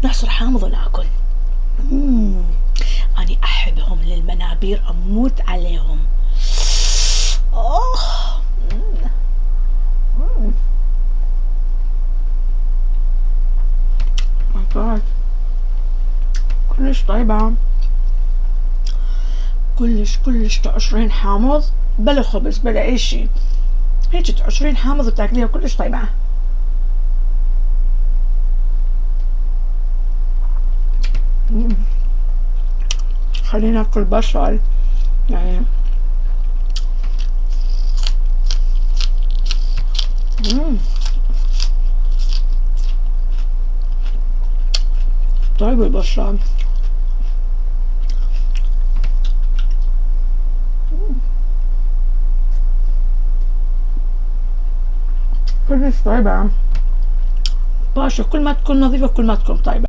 نعصر حامض وناكل. أني أحبهم للمنابير، أموت عليهم. أوه. كلش طيبة، كلش تعصرين حامض بلا خبز بلا أي شي، هيك تعصرين حامض وتاكليها، كلش طيبة. خلينا ناكل بصل يعني. طيب البصل كلش طيبة. باشا كل ما تكون نظيفة كل ما تكون طيبة.